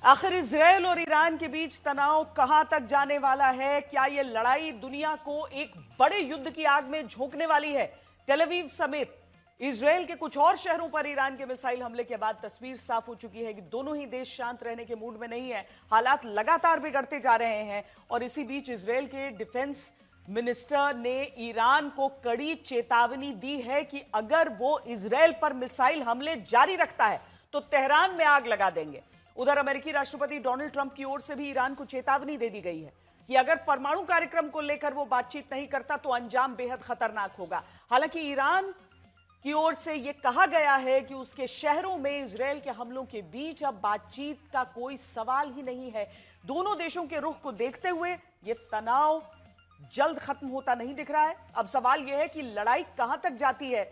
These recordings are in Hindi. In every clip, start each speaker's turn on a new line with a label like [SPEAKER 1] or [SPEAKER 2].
[SPEAKER 1] आखिर इजरायल और ईरान के बीच तनाव कहां तक जाने वाला है? क्या यह लड़ाई दुनिया को एक बड़े युद्ध की आग में झोंकने वाली है? टेल अवीव समेत इजरायल के कुछ और शहरों पर ईरान के मिसाइल हमले के बाद तस्वीर साफ हो चुकी है कि दोनों ही देश शांत रहने के मूड में नहीं है। हालात लगातार बिगड़ते जा रहे हैं और इसी बीच इजरायल के डिफेंस मिनिस्टर ने ईरान को कड़ी चेतावनी दी है कि अगर वो इजरायल पर मिसाइल हमले जारी रखता है तो तेहरान में आग लगा देंगे। उधर अमेरिकी राष्ट्रपति डोनाल्ड ट्रंप की ओर से भी ईरान को चेतावनी दे दी गई है कि अगर परमाणु कार्यक्रम को लेकर वो बातचीत नहीं करता तो अंजाम बेहद खतरनाक होगा। हालांकि ईरान की ओर से यह कहा गया है कि उसके शहरों में इजरायल के हमलों के बीच अब बातचीत का कोई सवाल ही नहीं है। दोनों देशों के रुख को देखते हुए यह तनाव जल्द खत्म होता नहीं दिख रहा है। अब सवाल यह है कि लड़ाई कहां तक जाती है।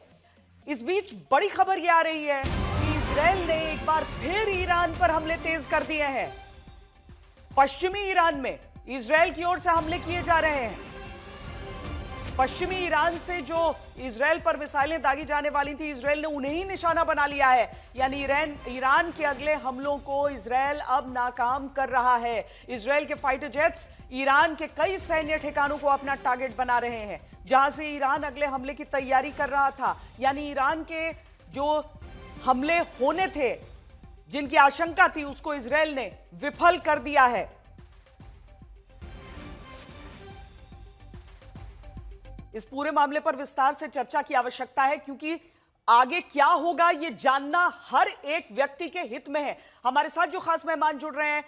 [SPEAKER 1] इस बीच बड़ी खबर यह आ रही है कि इजरायल ने एक बार फिर ईरान पर हमले तेज कर दिए हैं। पश्चिमी ईरान में इजरायल की ओर से हमले किए जा रहे हैं। पश्चिमी ईरान से जो इजरायल पर मिसाइलें दागी जाने वाली थी, इजरायल ने उन्हें ही निशाना बना लिया है। यानी ईरान के अगले हमलों को इजरायल अब नाकाम कर रहा है। इजरायल के फाइटर जेट्स ईरान के कई सैन्य ठिकानों को अपना टारगेट बना रहे हैं, जहां से ईरान अगले हमले की तैयारी कर रहा था। यानी ईरान के जो हमले होने थे, जिनकी आशंका थी, उसको इजरायल ने विफल कर दिया है। इस पूरे मामले पर विस्तार से चर्चा की आवश्यकता है, क्योंकि आगे क्या होगा यह जानना हर एक व्यक्ति के हित में है। हमारे साथ जो खास मेहमान जुड़ रहे हैं,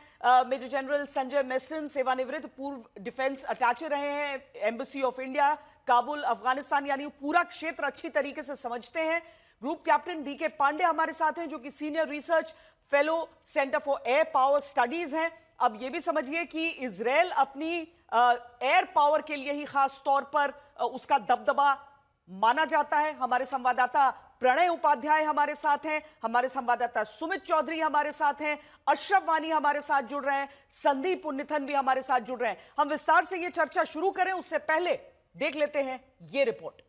[SPEAKER 1] मेजर जनरल संजय मेस्टन, सेवानिवृत्त पूर्व डिफेंस अटैचे रहे हैं, embassy of India Kabul Afghanistan, यानी पूरा क्षेत्र अच्छी तरीके से समझते हैं। ग्रुप कैप्टन डीके पांडे हमारे साथ हैं, जो कि senior research fellow centre for air power studies हैं। अब यह भी समझिए कि इजरायल अपनी एयर पावर के लिए ही खास तौर पर उसका दबदबा माना जाता है। हमारे संवाददाता प्रणय उपाध्याय हमारे साथ हैं, हमारे संवाददाता सुमित चौधरी हमारे साथ हैं, अशरफ वानी हमारे साथ जुड़ रहे हैं, संदीप पुन्निथन भी हमारे साथ जुड़ रहे हैं। हम विस्तार से यह चर्चा शुरू करें उससे पहले देख लेते हैं ये रिपोर्ट।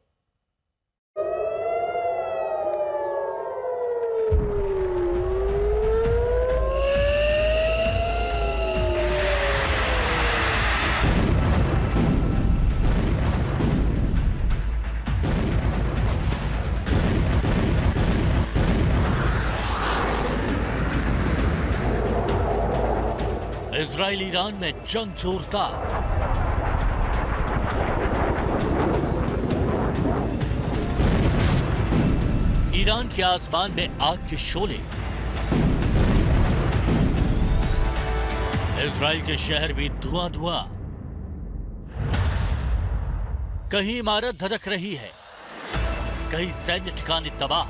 [SPEAKER 2] इजराइल ईरान में जंग जोरदार। ईरान के आसमान में आग के शोले। इजराइल के शहर भी धुआं धुआं। कहीं इमारत धधक रही है, कहीं सैन्य ठिकाने तबाह,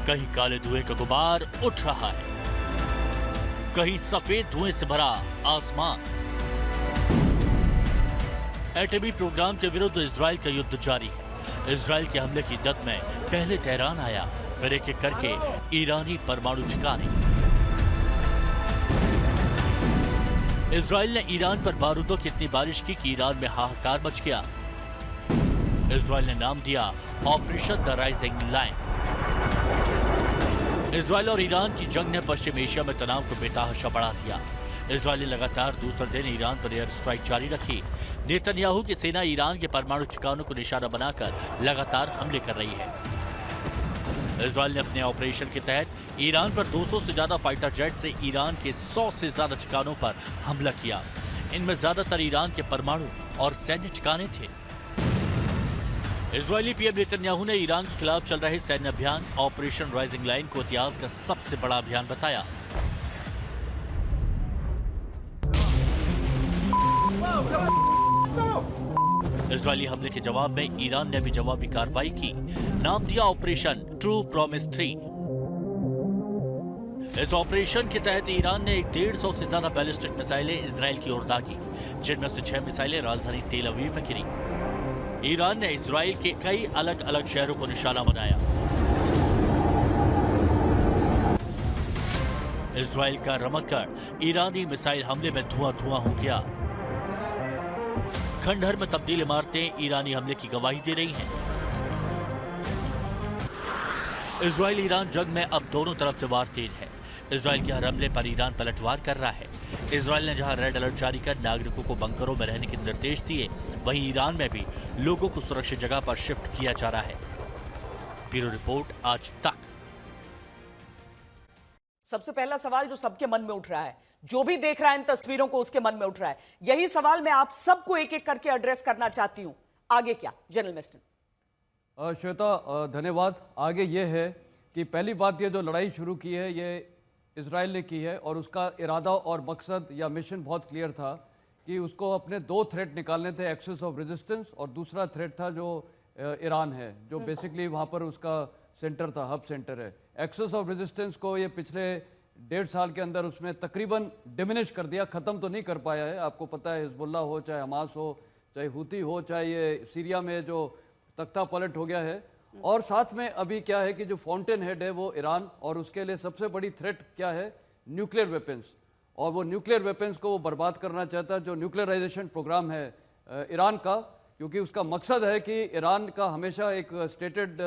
[SPEAKER 2] कहीं काले धुएं का गुबार उठ रहा है, कहीं सफेद धुएं से भरा आसमान। एटमी प्रोग्राम के विरुद्ध इजराइल का युद्ध जारी है। इजराइल के हमले की जद में पहले तेहरान आया, फिर एक एक करके ईरानी परमाणु ठिकाने। इजराइल ने ईरान पर बारूदों की इतनी बारिश की कि ईरान में हाहाकार मच गया। इजराइल ने नाम दिया operation the rising line. Israel और ईरान की जंग ने पश्चिम एशिया में तनाव को बेतहाशा बढ़ा दिया। इजराइल ने लगातार दूसरे दिन ईरान पर एयर स्ट्राइक जारी रखी। नेतन्याहू की सेना ईरान के परमाणु ठिकानों को निशाना बनाकर लगातार हमले कर रही है। इजराइल ने अपने ऑपरेशन के तहत ईरान पर 200 से ज्यादा फाइटर जेट से ईरान के 100 से ज्यादा ठिकानों पर हमला किया। इनमें ज्यादातर ईरान के परमाणु और सैन्य ठिकाने थे। इजरायली पीएम नेतन्याहू ने ईरान के खिलाफ चल रहे सैन्य अभियान ऑपरेशन राइजिंग लाइन को इतिहास का सबसे बड़ा अभियान बताया। इजरायली हमले के जवाब में ईरान ने भी जवाबी कार्रवाई की। नाम दिया ऑपरेशन ट्रू प्रॉमिस 3। इस ऑपरेशन के तहत ईरान ने 150 से ज्यादा बैलिस्टिक मिसाइलें इजरायल की ओर दागी, जिनमें से 6 मिसाइलें राजधानी तेल अवीव में गिरी। ईरान ने इजराइल के कई अलग अलग शहरों को निशाना बनाया। इजराइल का रमतगढ़ ईरानी मिसाइल हमले में धुआं धुआं हो गया। खंडहर में तब्दील इमारतें ईरानी हमले की गवाही दे रही हैं। इजराइल ईरान जंग में अब दोनों तरफ से वार तेज है। इजराइल के हर हमले पर ईरान पलटवार कर रहा है। इजराइल ने जहां रेड अलर्ट जारी कर नागरिकों को बंकरों में रहने के निर्देश दिए, वहीं ईरान में भी लोगों को सुरक्षित जगह पर शिफ्ट किया जा रहा है। ब्यूरो रिपोर्ट, आज तक।
[SPEAKER 1] सबसे पहला सवाल जो सबके मन में उठ रहा है, जो भी देख रहा है इन तस्वीरों को, उसके मन में उठ रहा है, यही सवाल मैं आप सबको एक एक करके एड्रेस करना चाहती हूं। आगे क्या, जनरल मेस्टन?
[SPEAKER 3] श्वेता, धन्यवाद। आगे ये है कि पहली बात, ये जो लड़ाई शुरू की है ये इजराइल ने की है और उसका इरादा और मकसद या मिशन बहुत क्लियर था कि उसको अपने दो थ्रेट निकालने थे, एक्सेस ऑफ रेजिस्टेंस और दूसरा थ्रेट था जो ईरान है, जो बेसिकली वहाँ पर उसका सेंटर था, हब सेंटर है। एक्सेस ऑफ रेजिस्टेंस को ये पिछले 1.5 साल के अंदर उसमें तकरीबन डिमिनिश कर दिया, ख़त्म तो नहीं कर पाया है। आपको पता है हिजबुल्लाह हो, चाहे हमास हो, चाहे हुती हो, चाहे ये सीरिया में जो तख्ता पलट हो गया है। और साथ में अभी क्या है कि जो फाउंटेन हेड है वो ईरान, और उसके लिए सबसे बड़ी थ्रेट क्या है, न्यूक्लियर वेपन्स। और वो न्यूक्लियर वेपन्स को वो बर्बाद करना चाहता है, जो न्यूक्लियराइजेशन प्रोग्राम है ईरान का, क्योंकि उसका मकसद है कि ईरान का हमेशा एक स्टेटेड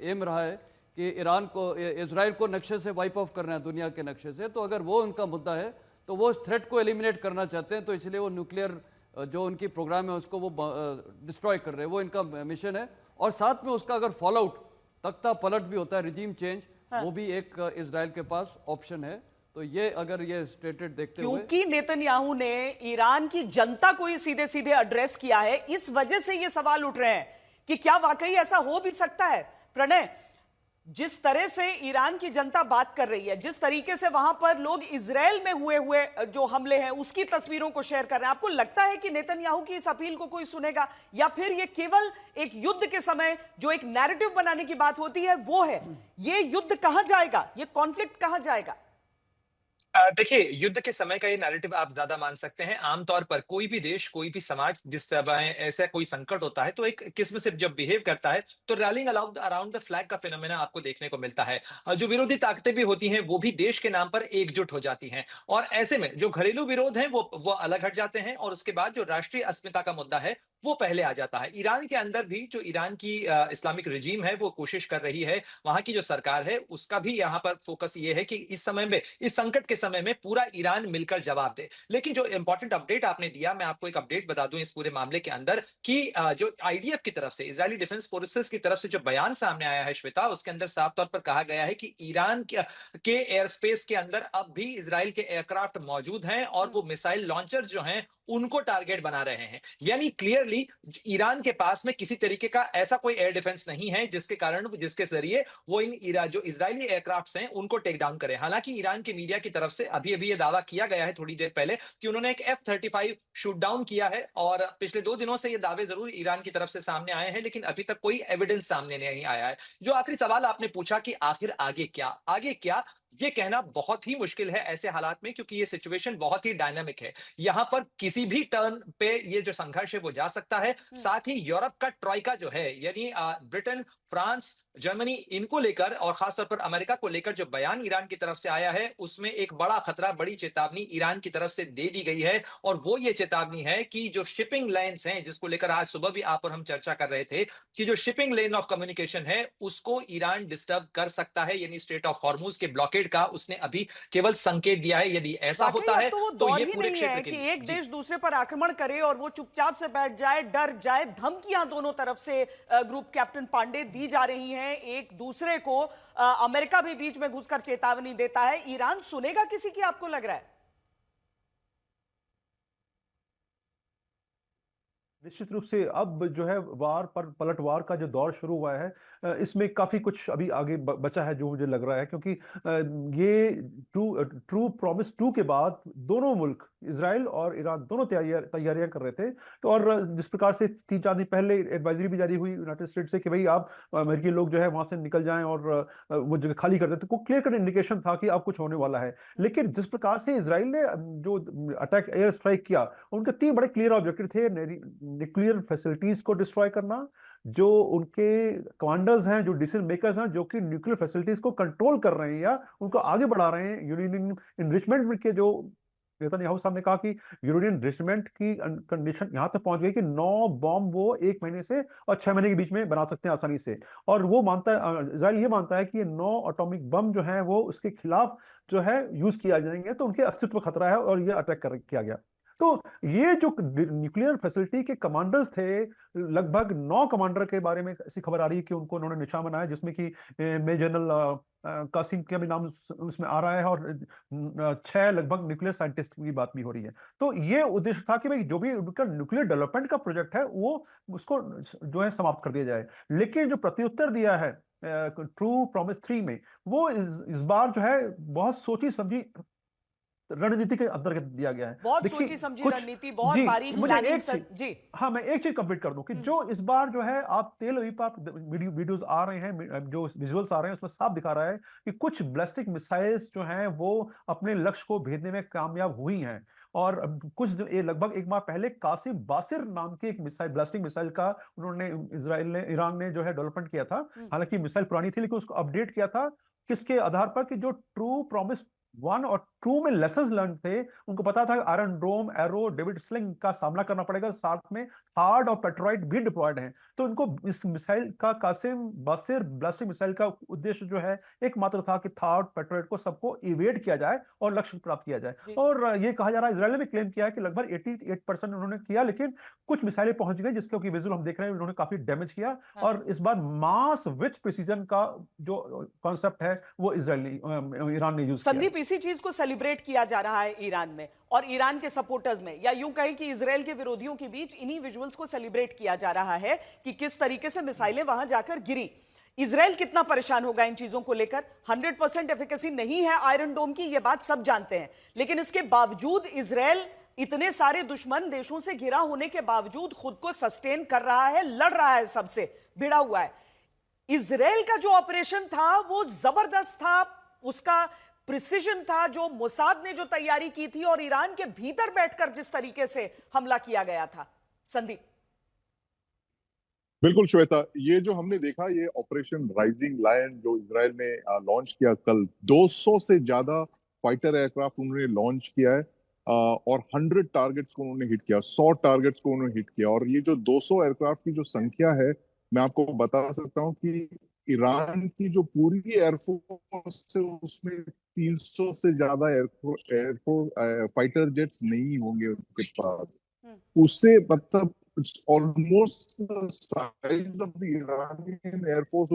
[SPEAKER 3] एम रहा है कि ईरान को, इजराइल को नक्शे से वाइप ऑफ करना है, दुनिया के नक्शे से। तो अगर वो उनका मुद्दा है तो वो उस थ्रेट को एलिमिनेट करना चाहते हैं, तो इसलिए वो न्यूक्लियर जो उनकी प्रोग्राम है उसको वो डिस्ट्रॉय कर रहे हैं, वो इनका मिशन है। और साथ में उसका अगर फॉल आउट, तख्ता पलट भी होता है, रिजीम चेंज, वो भी एक इजराइल के पास ऑप्शन है। तो ये अगर ये स्टेटेड देखते हुए,
[SPEAKER 1] क्योंकि नेतन्याहू ने ईरान की जनता को ही सीधे सीधे एड्रेस किया है, इस वजह से ये सवाल उठ रहे हैं कि क्या वाकई ऐसा हो भी सकता है। प्रणय, जिस तरह से ईरान की जनता बात कर रही है, जिस तरीके से वहां पर लोग इजराइल में हुए जो हमले हैं उसकी तस्वीरों को शेयर कर रहे हैं, आपको लगता है कि नेतन्याहू की इस अपील को कोई सुनेगा, या फिर ये केवल एक युद्ध के समय जो एक नैरेटिव बनाने की बात होती है वो है? ये युद्ध कहां जाएगा, ये कॉन्फ्लिक्ट कहां जाएगा?
[SPEAKER 4] देखिए, युद्ध के समय का ये नैरेटिव आप ज़्यादा मान सकते हैं। आमतौर पर कोई भी देश, कोई भी समाज जिस समय ऐसा कोई संकट होता है, तो एक किस्म से जब बिहेव करता है, तो रैलिंग अराउंड द फ्लैग का फिनोमेना आपको देखने को मिलता है। जो विरोधी ताकतें भी होती हैं, वो भी देश के नाम पर एकजुट हो जाती हैं। और ऐसे में जो घरेलू विरोध हैं, वो अलग हट जाते हैं, और उसके बाद जो राष्ट्रीय अस्मिता का मुद्दा है, वो पहले आ जाता है। ईरान के अंदर भी जो ईरान की इस्लामिक रिजीम है, वो कोशिश कर रही है, वहाँ की जो सरकार है, उसका भी यहाँ पर फोकस ये है कि इस समय में, इस संकट के समय में पूरा ईरान मिलकर जवाब दे। लेकिन जो इंपॉर्टेंट अपडेट आपने दिया, मैं आपको एक अपडेट बता दूं इस पूरे मामले के अंदर कि जो आईडीएफ की तरफ से, इजरायली डिफेंस फोर्सेस की तरफ से जो बयान सामने आया है श्वेता, उसके अंदर साफ तौर पर कहा गया है कि ईरान के एयर स्पेस के अंदर अब भी इजराइल के एयरक्राफ्ट मौजूद हैं और वो मिसाइल लॉन्चर जो हैं उनको टारगेट बना रहे हैं। यानी क्लियरली ईरान के पास में किसी तरीके का ऐसा कोई एयर डिफेंस नहीं है जिसके जरिए वो जो इजरायली एयरक्राफ्ट्स हैं उनको टेक डाउन करे। हालांकि ईरान के मीडिया की तरफ से अभी अभी ये दावा किया गया है थोड़ी देर पहले कि उन्होंने एक F-35 शूट डाउन किया है, और पिछले 2 दिनों से ये दावे जरूर ईरान की तरफ से सामने आए हैं, लेकिन अभी तक कोई एविडेंस सामने नहीं आया है। जो आखिरी सवाल आपने पूछा कि आखिर आगे क्या, ये कहना बहुत ही मुश्किल है ऐसे हालात में, क्योंकि ये सिचुएशन बहुत ही डायनामिक है। यहाँ पर किसी भी टर्न पे ये जो संघर्ष है वो जा सकता है। साथ ही यूरोप का ट्रॉइका जो है, यानी ब्रिटेन, फ्रांस, जर्मनी, इनको लेकर और खासतौर पर अमेरिका को लेकर जो बयान ईरान की तरफ से आया है, उसमें एक बड़ा खतरा, बड़ी चेतावनी ईरान की तरफ से दे दी गई है। और वो ये चेतावनी है कि जो शिपिंग लाइन्स हैं, जिसको लेकर आज सुबह भी आप और हम चर्चा कर रहे थे, कि जो शिपिंग लेन ऑफ कम्युनिकेशन है उसको ईरान डिस्टर्ब कर सकता है। यानी स्ट्रेट ऑफ हॉर्मुज के ब्लॉकेड का उसने अभी केवल संकेत दिया है। यदि ऐसा होता है
[SPEAKER 1] तो वो
[SPEAKER 4] तो
[SPEAKER 1] दौर
[SPEAKER 4] ये
[SPEAKER 1] ही
[SPEAKER 4] पूरे
[SPEAKER 1] नहीं
[SPEAKER 4] क्षेत्र
[SPEAKER 1] है
[SPEAKER 4] के
[SPEAKER 1] कि
[SPEAKER 4] लिए
[SPEAKER 1] एक देश दूसरे पर आक्रमण करे और वो चुपचाप से बैठ जाए, डर जाए। धमकियां दोनों तरफ से ग्रुप कैप्टन पांडे दी जा रही हैं एक दूसरे को। अमेरिका भी बीच में घुसकर चेतावनी देता है। ईरान सुनेगा किसी की, आपको लग रहा है?
[SPEAKER 5] निश्चित रूप से अब जो है वार पर पलटवार का जो दौर शुरू हुआ है, इसमें काफी कुछ अभी आगे बचा है जो मुझे लग रहा है, क्योंकि ये ट्रू प्रॉमिस 2 के बाद दोनों मुल्क, इजराइल और ईरान, दोनों तैयारियां कर रहे थे। तो और जिस प्रकार से 3-4 दिन पहले एडवाइजरी भी जारी हुई यूनाइटेड स्टेट से कि भाई आप अमेरिकी लोग जो है वहां से निकल जाएं और वो जगह खाली कर देते, तो क्लियर कट इंडिकेशन था कि अब कुछ होने वाला है। लेकिन जिस प्रकार से इजराइल ने जो अटैक, एयर स्ट्राइक किया, उनके 3 बड़े क्लियर ऑब्जेक्टिव थे। न्यूक्लियर फैसिलिटीज को डिस्ट्रॉय करना, जो उनके कमांडर्स हैं, जो डिसीजन मेकर्स हैं, जो कि न्यूक्लियर फैसिलिटीज को कंट्रोल कर रहे हैं या उनको आगे बढ़ा रहे हैं, यूरेनियम इनरिचमेंट के जो नेतन्याहू साहब ने कहा कि यूरेनियम रिचमेंट की कंडीशन यहाँ तक पहुंच गई कि 9 बॉम्ब वो 1 महीने से और 6 महीने के बीच में बना सकते हैं आसानी से। और वो मानता है, इजराइल ये मानता है कि ये 9 एटॉमिक बम जो है वो उसके खिलाफ जो है यूज किया जाएंगे, तो उनके अस्तित्व पर खतरा है और ये अटैक किया गया। तो ये जो न्यूक्लियर फैसिलिटी के कमांडर्स थे, लगभग 9 कमांडर के बारे में ऐसी खबर आ रही है कि उनको उन्होंने निशाना बनाया, जिसमें कि मेजर जनरल कासिम का भी नाम उसमें आ रहा है, और 6 लगभग न्यूक्लियर साइंटिस्ट की बात भी हो रही है। तो ये उद्देश्य था कि भाई जो भी उनका न्यूक्लियर डेवलपमेंट का प्रोजेक्ट है वो उसको जो है समाप्त कर दिया जाए। लेकिन जो प्रत्युत्तर दिया है ट्रू प्रॉमिस 3 में, वो इस बार जो है बहुत सोची समझी रणनीति के अंतर्गत दिया गया है।
[SPEAKER 1] बहुत
[SPEAKER 5] देखिए
[SPEAKER 1] सोची समझी
[SPEAKER 5] कुछ,
[SPEAKER 1] रणनीति, बहुत
[SPEAKER 5] जी
[SPEAKER 1] बारीक
[SPEAKER 5] मुझे
[SPEAKER 1] प्लानिंग
[SPEAKER 5] एक चीज,
[SPEAKER 1] जी।
[SPEAKER 5] हाँ मैं एक चीज कंप्लीट कर दूं कि जो इस बार जो है आप तेल अवीव पर वीडियोस आ रहे हैं, जो विजुअल्स आ रहे हैं, उसमें साफ दिखा रहा है कि कुछ बैलिस्टिक मिसाइल्स जो हैं वो अपने लक्ष्य को भेजने में कामयाब हुई हैं। और ये लगभग एक माह पहले कासिम बासिर नाम की एक मिसाइल, ब्लास्टिक मिसाइल का उन्होंने इजराइल ने, ईरान ने जो है डेवलपमेंट किया था। हालांकि मिसाइल पुरानी थी लेकिन उसको अपडेट किया था किसके आधार पर कि जो ट्रू प्रॉमिस 1 और 2 में लेसन्स लर्न थे, उनको पता था आयरन डोम, एरो, डेविड स्लिंग का सामना करना पड़ेगा, साथ में हार्ड और पेट्रोइट भी डिप्लॉयड हैं। तो इनको इस मिसाइल का, कासिम बासिर ब्लास्टिक मिसाइल का उद्देश्य जो है एकमात्र था कि थार्ड पेट्रोइट को सबको इवेड किया जाए और लक्ष्य प्राप्त किया जाए। और ये कहा जा रहा है, इजराइल ने भी क्लेम किया है कि लगभग 88% उन्होंने किया, लेकिन कुछ मिसाइलें पहुंच गई जिसके कि विजुअल हम देख रहे हैं, उन्होंने काफी डैमेज किया। और इस बार मास विथ प्रिसीजन का जो कॉन्सेप्ट है वो ईरान ने यूज किया।
[SPEAKER 1] संदीप, इसी चीज को सेलिब्रेट किया जा रहा है ईरान में और ईरान के सपोर्टर्स में, या यूं कहें कि इजराइल के विरोधियों के बीच इन्हीं विजुअल्स को सेलिब्रेट किया जा रहा है कि किस तरीके से मिसाइलें वहां जाकर गिरी। इजराइल कितना परेशान होगा इन चीजों को लेकर? 100% एफिकेसी नहीं है आयरन डोम की, यह बात सब जानते हैं, लेकिन इसके बावजूद इजराइल इतने सारे दुश्मन देशों से घिरा होने के बावजूद खुद को सस्टेन कर रहा है, लड़ रहा है, सबसे भिड़ा हुआ है। इजराइल का जो ऑपरेशन था वो जबरदस्त था, उसका प्रिसिजन था, जो मोसाद ने जो तैयारी की थी और ईरान के भीतर बैठकर जिस तरीके से हमला किया गया था। संदीप।
[SPEAKER 6] बिल्कुल श्वेता, ये जो हमने देखा, ये ऑपरेशन राइजिंग लायन जो इजराइल ने लॉन्च किया कल, 200 से ज्यादा फाइटर एयरक्राफ्ट उन्होंने लॉन्च किया है और 100 टारगेट्स को उन्होंने हिट किया, 100 टारगेट्स को उन्होंने हिट किया। और ये जो 200 एयरक्राफ्ट की जो संख्या है, मैं आपको बता सकता हूँ कि ईरान की जो पूरी एयरफोर्स है उसमें 300 से ज्यादा एयरफोर्स फाइटर जेट्स नहीं होंगे उनके पास। उससे मतलब almost the size of the Iranian air force,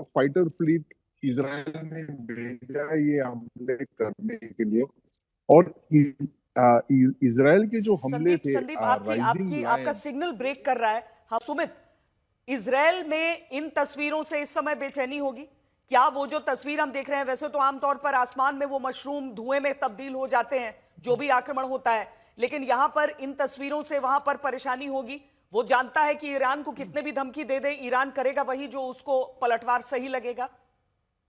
[SPEAKER 6] fighter fleet Israel ने भेजा है ये हमले करने के लिए। और इजराइल के जो हमले थे,
[SPEAKER 1] संदीप, आपका सिग्नल ब्रेक कर रहा है। हाँ सुमित, इजराइल में इन तस्वीरों से इस समय बेचैनी होगी क्या? वो जो तस्वीर हम देख रहे हैं, वैसे तो आमतौर पर आसमान में वो मशरूम धुएं में तब्दील हो जाते हैं जो भी आक्रमण होता है, लेकिन यहां पर इन तस्वीरों से वहां पर परेशानी होगी। वो जानता है कि ईरान को कितने भी धमकी दे दे, ईरान करेगा वही जो उसको पलटवार सही लगेगा।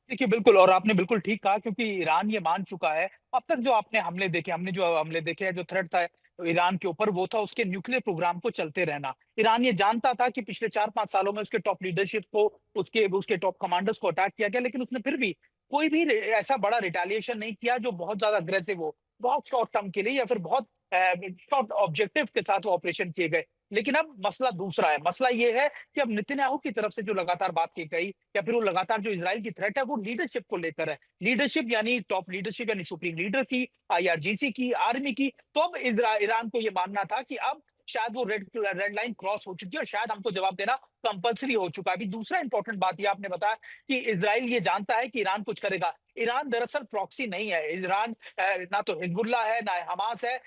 [SPEAKER 4] देखिए बिल्कुल, और आपने बिल्कुल ठीक कहा, क्योंकि ईरान ये मान चुका है। अब तक जो हमने जो हमले देखे, जो थ्रेट था ईरान के ऊपर, वो था उसके न्यूक्लियर प्रोग्राम को चलते रहना। ईरान ये जानता था कि पिछले 4-5 सालों में उसके टॉप लीडरशिप को, उसके टॉप कमांडर्स को अटैक किया गया, लेकिन उसने फिर भी कोई भी ऐसा बड़ा रिटेलिएशन नहीं किया जो बहुत ज्यादा अग्रेसिव हो, बहुत शॉर्ट टर्म के लिए या फिर बहुत शॉर्ट ऑब्जेक्टिव के साथ वो ऑपरेशन किए गए। लेकिन अब मसला दूसरा है। मसला ये है कि अब नेतन्याहू की तरफ से जो लगातार बात की गई, या फिर वो लगातार जो इजराइल की थ्रेट है, वो लीडरशिप को लेकर है। लीडरशिप यानी टॉप लीडरशिप, यानी सुप्रीम लीडर की, आईआरजीसी की, आर्मी की। तो अब ईरान को ये मानना था कि अब शायद वो रेड लाइन क्रॉस हो चुकी है और शायद हमको जवाब देना कंपल्सरी हो चुका है। अभी दूसरा इंपॉर्टेंट बात ये आपने बताया कि इजराइल ये जानता है कि ईरान कुछ करेगा। ईरान दरअसल प्रॉक्सी नहीं है। ईरान ना तो हिजबुल्लाह है, ना हमास है।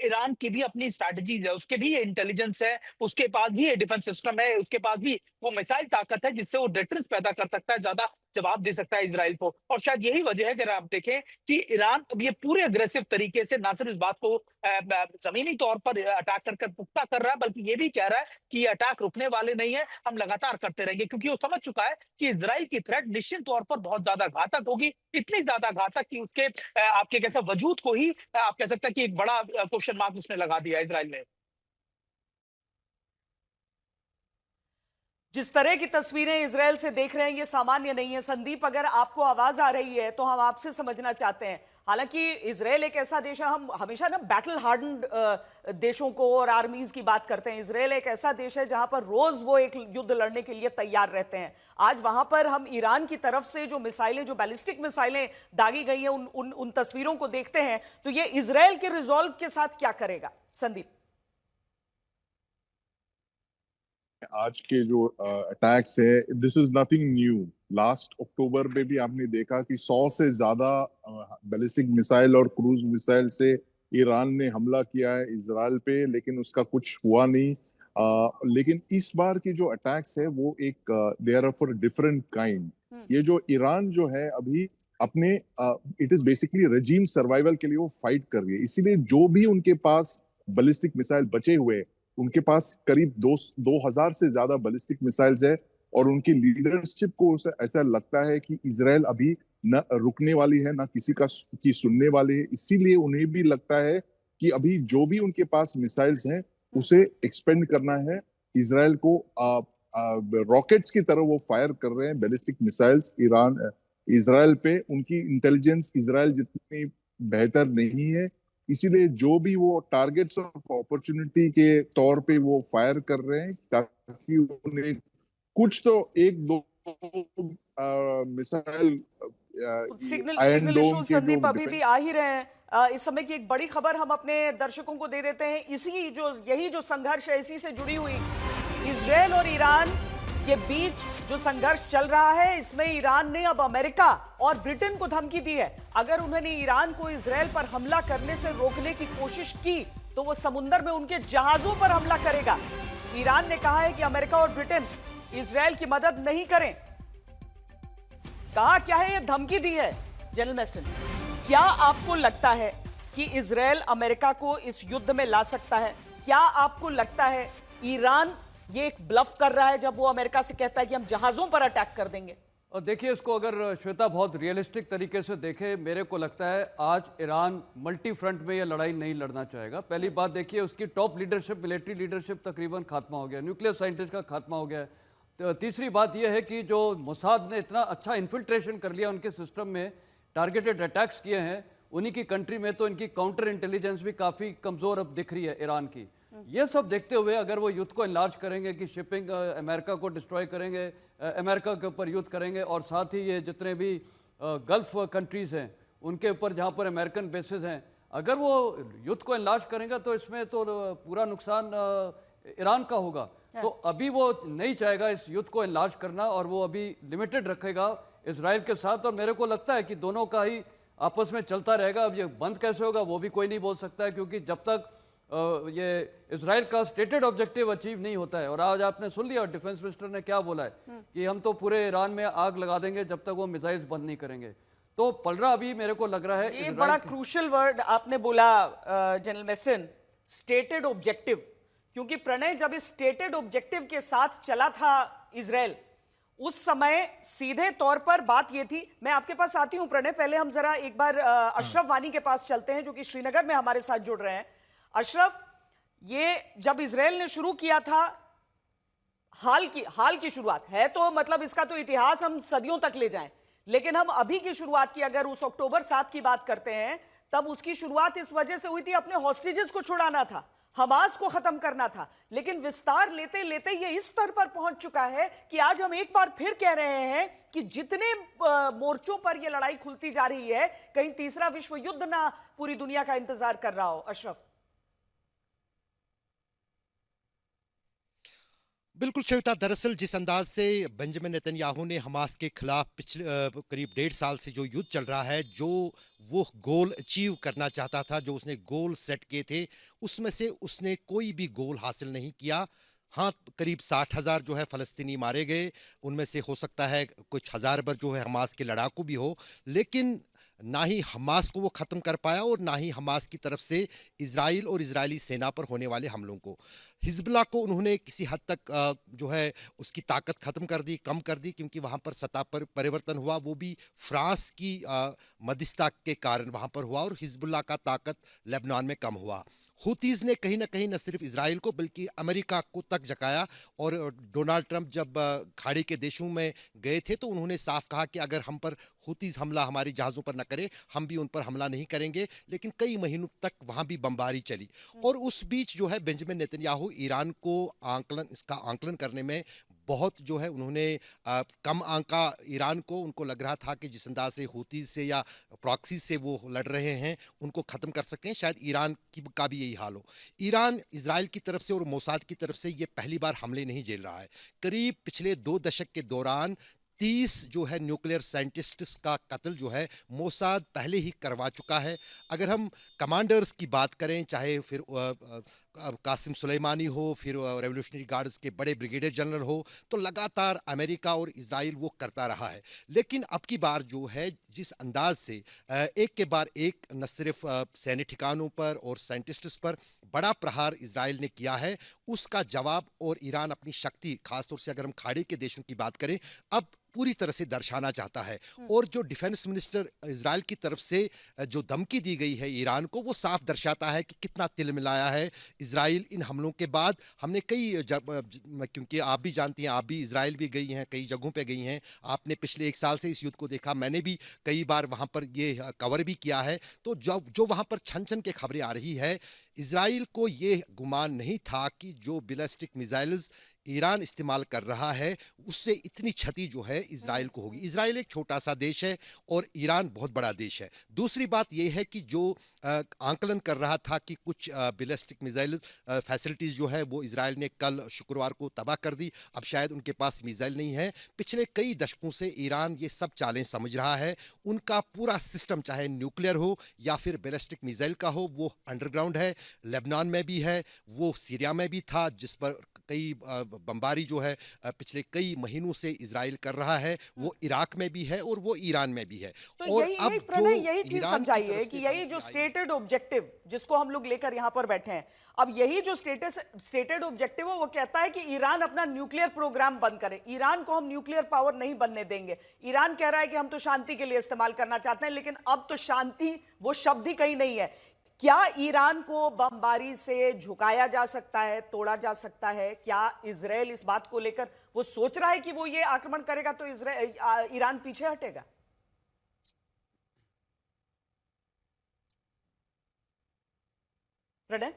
[SPEAKER 4] ईरान की भी अपनी स्ट्रैटेजी है, उसके भी इंटेलिजेंस है, उसके पास भी डिफेंस सिस्टम है, उसके पास भी वो मिसाइल ताकत है जिससे वो डेटरेंस पैदा कर सकता है, ज्यादा जवाब दे सकता है इजराइल को। और शायद यही वजह है, अगर आप देखें, कि ईरान अब ये पूरे अग्रेसिव तरीके से ना सिर्फ इस बात को जमीनी तौर पर अटैक कर पुख्ता कर रहा है, बल्कि ये भी कह रहा है कि ये अटैक रुकने वाले नहीं है, हम लगातार करते रहेंगे, क्योंकि वो समझ चुका है कि इजराइल की थ्रेट निश्चित तौर पर बहुत ज्यादा घातक होगी। इतनी ज्यादा घातक कि उसके आपके कहते हैं वजूद को ही आप कह सकते हैं कि एक बड़ा क्वेश्चन मार्क उसने लगा दिया इजराइल ने।
[SPEAKER 1] जिस तरह की तस्वीरें इजराइल से देख रहे हैं ये सामान्य नहीं है। संदीप, अगर आपको आवाज आ रही है तो हम आपसे समझना चाहते हैं। हालांकि इजराइल एक ऐसा देश है, हम हमेशा ना बैटल हार्डन्ड देशों को और आर्मीज की बात करते हैं। इजराइल एक ऐसा देश है जहां पर रोज वो एक युद्ध लड़ने के लिए तैयार रहते हैं। आज वहां पर हम ईरान की तरफ से जो मिसाइलें, जो बैलिस्टिक मिसाइलें दागी गई हैं, उन तस्वीरों को देखते हैं तो ये इजराइल के रिजॉल्व के साथ क्या करेगा? संदीप।
[SPEAKER 6] आज के जो अटैक्स है, this is nothing new. Last October में भी आपने देखा कि 100 से ज्यादा बैलिस्टिक मिसाइल और क्रूज मिसाइल से ईरान ने हमला किया है इजराइल पे, लेकिन उसका कुछ हुआ नहीं। लेकिन इस बार की जो अटैक्स है वो एक they are for different kind. ये जो ईरान जो है अभी अपने it is basically regime survival के लिए वो फाइट कर रही है। इसीलिए जो भी उनके पास बैलिस्टिक मिसाइल बचे हुए, उनके पास करीब 2000 से ज्यादा बैलिस्टिक मिसाइल्स है, और उनकी लीडरशिप को ऐसा लगता है कि इजराइल अभी न रुकने वाली है, न किसी की सुनने वाली है। इसीलिए उन्हें भी लगता है कि अभी जो भी उनके पास मिसाइल्स हैं उसे एक्सपेंड करना है। इजराइल को रॉकेट्स की तरह वो फायर कर रहे हैं बैलिस्टिक मिसाइल्स इजराइल पे। उनकी इंटेलिजेंस इजराइल जितनी बेहतर नहीं है, इसीलिए जो भी वो टारगेट्स ऑफ अपॉर्चुनिटी के तौर पे वो फायर कर रहे हैं, ताकि उन्हें कुछ तो एक दो मिसाइल
[SPEAKER 1] सिग्नल इश्यूज संदीप अभी भी आ ही रहे हैं। इस समय की एक बड़ी खबर हम अपने दर्शकों को दे देते हैं। यही जो संघर्ष है, इसी से जुड़ी हुई इजराइल और ईरान के बीच जो संघर्ष चल रहा है, इसमें ईरान ने अब अमेरिका और ब्रिटेन को धमकी दी है। अगर उन्होंने ईरान को इजराइल पर हमला करने से रोकने की कोशिश की तो वो समुद्र में उनके जहाजों पर हमला करेगा। ईरान ने कहा है कि अमेरिका और ब्रिटेन इजराइल की मदद नहीं करें। कहा क्या है, ये धमकी दी है। जनरल मेस्टन, क्या आपको लगता है कि इजराइल अमेरिका को इस युद्ध में ला सकता है? क्या आपको लगता है ईरान ये एक ब्लफ कर रहा है जब वो अमेरिका से कहता है कि हम जहाजों पर अटैक कर देंगे?
[SPEAKER 3] और देखिए, इसको अगर श्वेता बहुत रियलिस्टिक तरीके से देखे, मेरे को लगता है आज ईरान मल्टी फ्रंट में ये लड़ाई नहीं लड़ना चाहेगा। पहली बात देखिए, उसकी टॉप लीडरशिप, मिलिट्री लीडरशिप तकरीबन खात्मा हो गया, न्यूक्लियर साइंटिस्ट का खात्मा हो गया। तो तीसरी बात यह है कि जो मोसाद ने इतना अच्छा इन्फिल्ट्रेशन कर लिया उनके सिस्टम में, टारगेटेड अटैक्स किए हैं उन्हीं की कंट्री में, तो इनकी काउंटर इंटेलिजेंस भी काफ़ी कमज़ोर अब दिख रही है ईरान की। ये सब देखते हुए अगर वो युद्ध को इनलार्ज करेंगे कि शिपिंग अमेरिका को डिस्ट्रॉय करेंगे, अमेरिका के ऊपर युद्ध करेंगे, और साथ ही ये जितने भी गल्फ कंट्रीज़ हैं उनके ऊपर जहाँ पर अमेरिकन बेसिस हैं, अगर वो युद्ध को इनलार्ज करेंगे तो इसमें तो पूरा नुकसान ईरान का होगा। तो अभी वो नहीं चाहेगा इस युद्ध को इनलार्ज करना, और वो अभी लिमिटेड रखेगा इजराइल के साथ। और मेरे को लगता है कि दोनों का ही आपस में चलता रहेगा। अब ये बंद कैसे होगा वो भी कोई नहीं बोल सकता है, क्योंकि जब तक ये इजराइल का स्टेटेड ऑब्जेक्टिव अचीव नहीं होता है, और आज आपने सुन लिया डिफेंस मिनिस्टर ने क्या बोला है कि हम तो पूरे ईरान में आग लगा देंगे जब तक वो मिसाइल्स बंद नहीं करेंगे। तो पलड़ा अभी मेरे को लग रहा है,
[SPEAKER 1] ये बड़ा क्रूशियल वर्ड आपने बोला जनरल मेस्टन, स्टेटेड ऑब्जेक्टिव। क्योंकि प्रणय जब इस स्टेटेड ऑब्जेक्टिव के साथ चला था इजराइल, उस समय सीधे तौर पर बात यह थी। मैं आपके पास आती हूं प्रणय, पहले हम जरा एक बार अशरफ वानी के पास चलते हैं जो कि श्रीनगर में हमारे साथ जुड़ रहे हैं। अशरफ, ये जब इजराइल ने शुरू किया था, हाल की शुरुआत है, तो मतलब इसका तो इतिहास हम सदियों तक ले जाएं, लेकिन हम अभी की शुरुआत की अगर उस अक्टूबर 7 की बात करते हैं, तब उसकी शुरुआत इस वजह से हुई थी अपने हॉस्टेजेस को छुड़ाना था, हमास को खत्म करना था। लेकिन विस्तार लेते लेते ये इस स्तर पर पहुंच चुका है कि आज हम एक बार फिर कह रहे हैं कि जितने मोर्चों पर ये लड़ाई खुलती जा रही है, कहीं तीसरा विश्व युद्ध ना पूरी दुनिया का इंतजार कर रहा हो। अशरफ।
[SPEAKER 7] बिल्कुल श्वेता, दरअसल जिस अंदाज से बेंजामिन नेतन्याहू ने हमास के खिलाफ पिछले करीब 1.5 साल से जो युद्ध चल रहा है, जो वो गोल अचीव करना चाहता था, जो उसने गोल सेट किए थे, उसमें से उसने कोई भी गोल हासिल नहीं किया। हाँ, करीब 60,000 जो है फ़लस्तीनी मारे गए, उनमें से हो सकता है कुछ हज़ार पर जो है हमास के लड़ाकू भी हो, लेकिन ना ही हमास को वो ख़त्म कर पाया और ना ही हमास की तरफ से इज़राइल और इज़राइली सेना पर होने वाले हमलों को। हिज़्बुल्लाह को उन्होंने किसी हद तक जो है उसकी ताकत ख़त्म कर दी, कम कर दी, क्योंकि वहाँ पर सत्ता पर परिवर्तन हुआ, वो भी फ्रांस की मध्यस्थता के कारण वहाँ पर हुआ, और हिज़्बुल्लाह का ताकत लेबनान में कम हुआ। हुतीज़ ने कहीं न कहीं न सिर्फ इज़राइल को बल्कि अमेरिका को तक झकाया, और डोनाल्ड ट्रंप जब खाड़ी के देशों में गए थे तो उन्होंने साफ कहा कि अगर हम पर हुतीज़ हमला हमारी जहाज़ों पर न करें, हम भी उन पर हमला नहीं करेंगे। लेकिन कई महीनों तक वहाँ भी बमबारी चली, और उस बीच जो है बेंजामिन नेतन्याहू ईरान को इसका आंकलन करने में बहुत जो है उन्होंने कम आंका ईरान को। उनको लग रहा था कि जिस अंदाज से हुतीज़ से या प्रॉक्सी से वो लड़ रहे हैं उनको ख़त्म कर सकें, शायद ईरान का भी यही हाल हो। ईरान इज़राइल की तरफ से और मोसाद की तरफ से ये पहली बार हमले नहीं झेल रहा है। करीब पिछले 2 दशक के दौरान 30 जो है न्यूक्लियर साइंटिस्ट्स का कत्ल जो है मोसाद पहले ही करवा चुका है। अगर हम कमांडर्स की बात करें, चाहे फिर कासिम सुलेमानी हो, फिर रेवोल्यूशनरी गार्ड्स के बड़े ब्रिगेडियर जनरल हो, तो लगातार अमेरिका और इज़राइल वो करता रहा है। लेकिन अब की बार जो है जिस अंदाज से एक के बाद एक न सिर्फ सैन्य ठिकानों पर और साइंटिस्ट्स पर बड़ा प्रहार इज़राइल ने किया है, उसका जवाब और ईरान अपनी शक्ति, खासतौर से अगर हम खाड़ी के देशों की बात करें, अब पूरी तरह से दर्शाना चाहता है। और जो डिफेंस मिनिस्टर इज़राइल की तरफ से जो धमकी दी गई है ईरान को, वो साफ दर्शाता है कि कितना तिल मिलाया है इज़राइल इन हमलों के बाद। हमने क्योंकि आप भी जानती हैं, आप भी इज़राइल भी गई हैं, कई जगहों पे गई हैं, आपने पिछले 1 साल से इस युद्ध को देखा, मैंने भी कई बार वहाँ पर ये कवर भी किया है। तो जो वहाँ पर छन-छन के खबरें आ रही है, इज़राइल को ये गुमान नहीं था कि जो बैलिस्टिक मिसाइल्स ईरान इस्तेमाल कर रहा है उससे इतनी क्षति जो है इज़राइल को होगी। इज़राइल एक छोटा सा देश है और ईरान बहुत बड़ा देश है। दूसरी बात यह है कि जो आंकलन कर रहा था कि कुछ बैलिस्टिक मिसाइल फैसिलिटीज़ जो है वो इज़राइल ने कल शुक्रवार को तबाह कर दी। अब शायद उनके पास मिसाइल नहीं है। पिछले कई दशकों से ईरान ये सब चालें समझ रहा है। उनका पूरा सिस्टम, चाहे न्यूक्लियर हो या फिर बैलिस्टिक मिसाइल का हो, वो अंडरग्राउंड है। लेबनान में भी है, वो सीरिया में भी था, जिस पर कई बमबारी जो है पिछले कई महीनों से इज़राइल कर रहा है, वो इराक में भी है और वो ईरान में भी है।
[SPEAKER 1] तो
[SPEAKER 7] और
[SPEAKER 1] यही
[SPEAKER 7] अब
[SPEAKER 1] यही
[SPEAKER 7] जो
[SPEAKER 1] प्रणय यही चीज
[SPEAKER 7] ईरान की
[SPEAKER 1] समझाइए
[SPEAKER 7] तरफ
[SPEAKER 1] कि
[SPEAKER 7] से
[SPEAKER 1] यही जो स्टेटेड ऑब्जेक्टिव जिसको हम लोग लेकर यहां पर बैठे हैं, अब यही जो स्टेटेड ऑब्जेक्टिव है वो कहता है कि ईरान अपना न्यूक्लियर प्रोग्राम बंद करे। ईरान को हम न्यूक्लियर पावर नहीं बनने देंगे। ईरान कह रहा है कि हम तो शांति के लिए इस्तेमाल करना चाहते हैं, लेकिन अब तो शांति वो शब्द ही कहीं नहीं है। क्या ईरान को बमबारी से झुकाया जा सकता है, तोड़ा जा सकता है? क्या इजराइल इस बात को लेकर वो सोच रहा है कि वो ये आक्रमण करेगा तो ईरान पीछे हटेगा? प्रणय,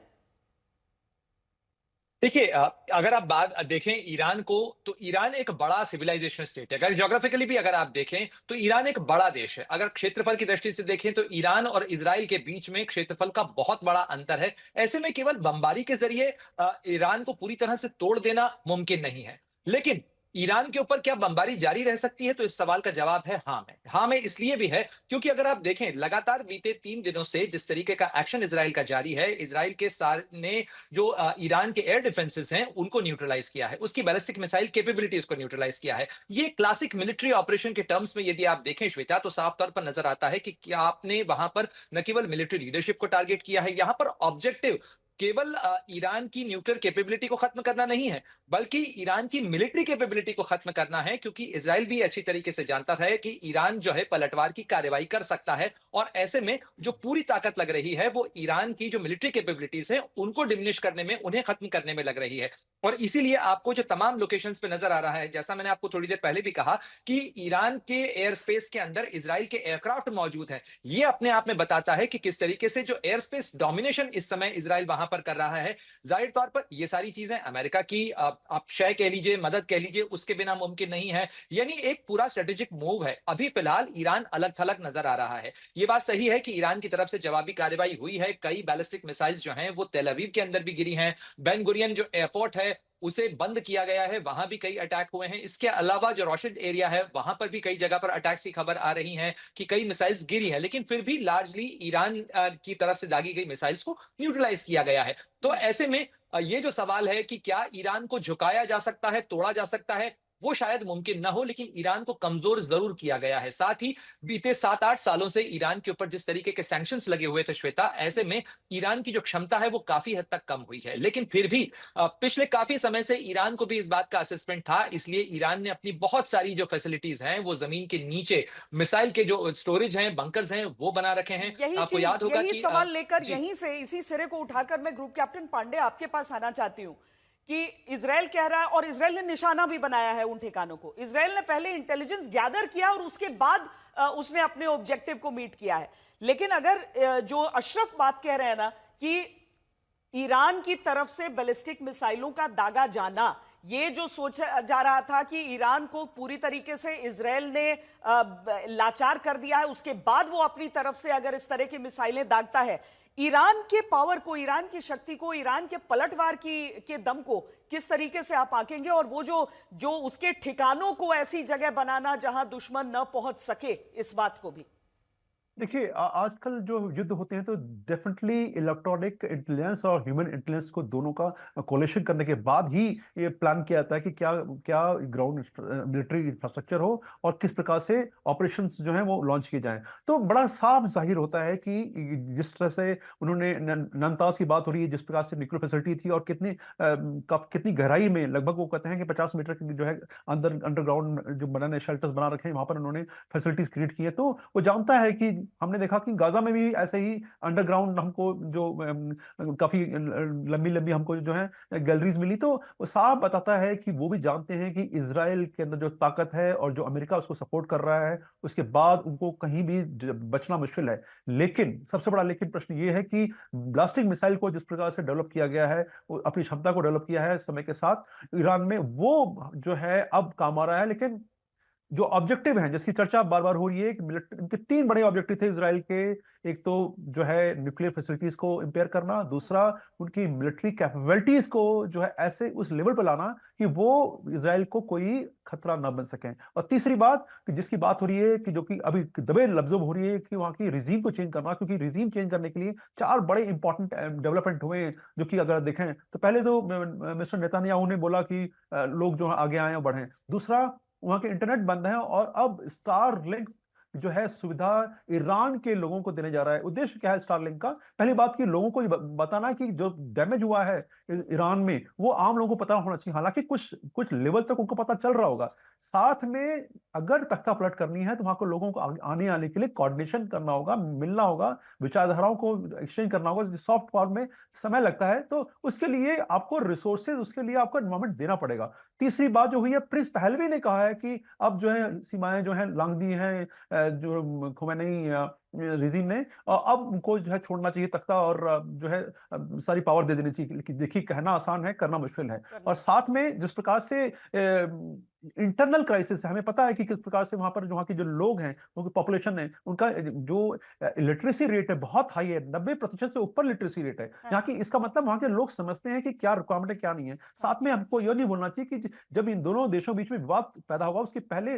[SPEAKER 4] देखिए, अगर आप बात देखें ईरान को, तो ईरान एक बड़ा सिविलाइजेशन स्टेट है। अगर ज्योग्राफिकली भी अगर आप देखें तो ईरान एक बड़ा देश है। अगर क्षेत्रफल की दृष्टि से देखें तो ईरान और इजराइल के बीच में क्षेत्रफल का बहुत बड़ा अंतर है। ऐसे में केवल बमबारी के जरिए ईरान को पूरी तरह से तोड़ देना मुमकिन नहीं है। लेकिन ईरान के ऊपर क्या बमबारी जारी रह सकती है? तो इस सवाल का जवाब है हाँ में। हाँ में इसलिए भी है क्योंकि अगर आप देखें लगातार बीते 3 दिनों से जिस तरीके का एक्शन इजराइल का जारी है, इजराइल के ने जो ईरान के एयर डिफेंसेस हैं उनको न्यूट्रलाइज किया है, उसकी बैलिस्टिक मिसाइल कैपेबिलिटीज को न्यूट्रलाइज किया है। ये क्लासिक मिलिट्री ऑपरेशन के टर्म्स में यदि आप देखें श्वेता, तो साफ तौर पर नजर आता है कि क्या आपने वहां पर न केवल मिलिट्री लीडरशिप को टारगेट किया है, यहां पर ऑब्जेक्टिव केवल ईरान की न्यूक्लियर कैपेबिलिटी को खत्म करना नहीं है, बल्कि ईरान की मिलिट्री कैपेबिलिटी को खत्म करना है। क्योंकि इजराइल भी अच्छी तरीके से जानता था कि ईरान जो है पलटवार की कार्रवाई कर सकता है, और ऐसे में जो पूरी ताकत लग रही है वो ईरान की जो मिलिट्री कैपेबिलिटीज है उनको डिमिनिश करने में, उन्हें खत्म करने में लग रही है। और इसीलिए आपको जो तमाम लोकेशंस पे नजर आ रहा है, जैसा मैंने आपको थोड़ी देर पहले भी कहा कि ईरान के एयर स्पेस के अंदर इजराइल के एयरक्राफ्ट मौजूद हैं, ये अपने आप में बताता है कि किस तरीके से जो एयर स्पेस डोमिनेशन इस समय इजराइल वहां पर कर रहा है। जाहिर तौर पर ये सारी चीजें अमेरिका की आप शय कह लीजिए, मदद कह लीजिए, उसके बिना मुमकिन नहीं है। यानी एक पूरा स्ट्रेटेजिक मूव है। अभी फिलहाल ईरान अलग थलग नजर आ रहा है। ये बात सही है कि ईरान की तरफ से जवाबी कार्रवाई हुई है। कई बैलिस्टिक मिसाइल्स जो हैं वो तेल अवीव के अंदर भी गिरी हैं। बेन गुरियन जो एयरपोर्ट है उसे बंद किया गया है, वहां भी कई अटैक हुए हैं। इसके अलावा जो रोशद एरिया है वहां पर भी कई जगह पर अटैक्स की खबर आ रही है कि कई मिसाइल्स गिरी हैं, लेकिन फिर भी लार्जली ईरान की तरफ से दागी गई मिसाइल्स को न्यूट्रलाइज किया गया है। तो ऐसे में ये जो सवाल है कि क्या ईरान को झुकाया जा सकता है, तोड़ा जा सकता है, वो शायद मुमकिन ना हो, लेकिन ईरान को कमजोर जरूर किया गया है। साथ ही बीते 7-8 सालों से ईरान के ऊपर जिस तरीके के सैंक्शंस लगे हुए थे श्वेता, ऐसे में ईरान की जो क्षमता है वो काफी हद तक कम हुई है। लेकिन फिर भी पिछले काफी समय से ईरान को भी इस बात का असेसमेंट था, इसलिए ईरान ने अपनी बहुत सारी जो फैसिलिटीज हैं वो जमीन के नीचे मिसाइल के जो स्टोरेज हैं, बंकर्स हैं, वो बना रखे हैं।
[SPEAKER 1] यही
[SPEAKER 4] आपको
[SPEAKER 1] चीज,
[SPEAKER 4] याद होगा
[SPEAKER 1] यही
[SPEAKER 4] कि
[SPEAKER 1] सवाल लेकर
[SPEAKER 4] जी।
[SPEAKER 1] यहीं से इसी सिरे को उठाकर मैं ग्रुप कैप्टन पांडे आपके पास आना चाहती हूं कि इजराइल कह रहा है, और इजराइल ने निशाना भी बनाया है उन ठिकानों को। इजराइल ने पहले इंटेलिजेंस गैदर किया और उसके बाद उसने अपने ऑब्जेक्टिव को मीट किया है। लेकिन अगर जो अशरफ बात कह रहे हैं ना कि ईरान की तरफ से बैलिस्टिक मिसाइलों का दागा जाना, ये जो सोचा जा रहा था कि ईरान को पूरी तरीके से इजराइल ने लाचार कर दिया है, उसके बाद वो अपनी तरफ से अगर इस तरह की मिसाइलें दागता है, ईरान के पावर को, ईरान की शक्ति को, ईरान के पलटवार की के दम को किस तरीके से आप आंकेंगे? और वो जो जो उसके ठिकानों को ऐसी जगह बनाना जहां दुश्मन न पहुंच सके, इस बात को भी।
[SPEAKER 5] देखिए, आजकल जो युद्ध होते हैं तो डेफिनेटली इलेक्ट्रॉनिक इंटेलिजेंस और ह्यूमन इंटेलिजेंस को दोनों का कोलेशन करने के बाद ही ये प्लान किया जाता है कि क्या क्या ग्राउंड मिलिट्री इंफ्रास्ट्रक्चर हो और किस प्रकार से ऑपरेशंस जो हैं वो लॉन्च किए जाएं। तो बड़ा साफ जाहिर होता है कि जिस तरह से उन्होंने ननताज की बात हो रही है, जिस प्रकार से न्यूक्लियर फैसिलिटी थी और कितनी गहराई में, लगभग वो कहते हैं कि 50 मीटर की जो है अंदर अंडरग्राउंड जो बनाने शेल्टर्स बना रखे हैं, वहां पर उन्होंने फैसिलिटीज क्रिएट की है। तो वो जानता है कि हमने देखा कि गाजा में भी ऐसे ही अंडरग्राउंड हमको जो काफी लंबी लंबी हमको जो है गैलरीज मिली। तो वो साफ बताता है कि वो भी जानते हैं कि इजराइल के अंदर जो ताकत है और जो अमेरिका उसको सपोर्ट कर रहा है, उसके बाद उनको कहीं भी बचना मुश्किल है। लेकिन सबसे बड़ा लेकिन प्रश्न ये है कि ब्लास्टिक मिसाइल को जिस प्रकार से डेवलप किया गया है, वो अपनी क्षमता को डेवलप किया है समय के साथ ईरान में, वो जो है अब काम आ रहा है। लेकिन जो ऑब्जेक्टिव हैं जिसकी चर्चा बार बार हो रही है कि उनके तीन बड़े ऑब्जेक्टिव थे इजराइल के। एक तो जो है न्यूक्लियर फैसिलिटीज को इंपेयर करना, दूसरा उनकी मिलिट्री कैपेबिलिटीज को जो है ऐसे उस लेवल पर लाना कि वो इजराइल को कोई खतरा ना बन सके, और तीसरी बात कि जिसकी बात हो रही है कि जो कि अभी दबे लफ्जों में हो रही है कि वहां की रिजीम को चेंज करना, क्योंकि रिजीम चेंज करने के लिए चार बड़े इंपॉर्टेंट डेवलपमेंट हुए हैं जो कि अगर देखें तो पहले तो मिस्टर नेतन्याहू ने बोला कि लोग जो है आगे आए और बढ़े। दूसरा, वहां के इंटरनेट बंद है और अब स्टार लिंक जो है सुविधा ईरान के लोगों को देने जा रहा है। उद्देश्य क्या है स्टार लिंक का? पहली बात कि लोगों को ये बताना कि जो डैमेज हुआ है ईरान में वो आम लोगों को पता होना चाहिए। हालांकि कुछ कुछ लेवल तक उनको पता चल रहा होगा। साथ में अगर तख्ता पलट करनी है तो वहां को लोगों को आने के लिए कोऑर्डिनेशन करना होगा, मिलना होगा, विचारधाराओं को एक्सचेंज करना होगा। सॉफ्ट पावर में समय लगता है, तो उसके लिए आपको रिसोर्सेज, उसके लिए आपको एनवायरमेंट देना पड़ेगा। तीसरी बात जो हुई है, प्रिंस पहलवी ने कहा है कि अब जो है सीमाएं जो है लांघ दी हैं जो खुमैनी रिजीम ने, और अब उनको जो है छोड़ना चाहिए तख्ता और जो है सारी पावर दे देनी चाहिए। लेकिन देखिए, कहना आसान है, करना मुश्किल है। और साथ में जिस प्रकार से इंटरनल क्राइसिस है, हमें पता है कि किस प्रकार से वहां पर वहां के जो लोग हैं, उनकी पॉपुलेशन है, उनका जो लिटरेसी रेट है बहुत हाई है, 90% से ऊपर लिटरेसी रेट है यहाँ की। इसका मतलब वहां के लोग समझते हैं कि क्या रिक्वायरमेंट है क्या नहीं है। साथ में हमको यह नहीं बोलना चाहिए कि जब इन दोनों देशों बीच में विवाद पैदा हुआ उसके पहले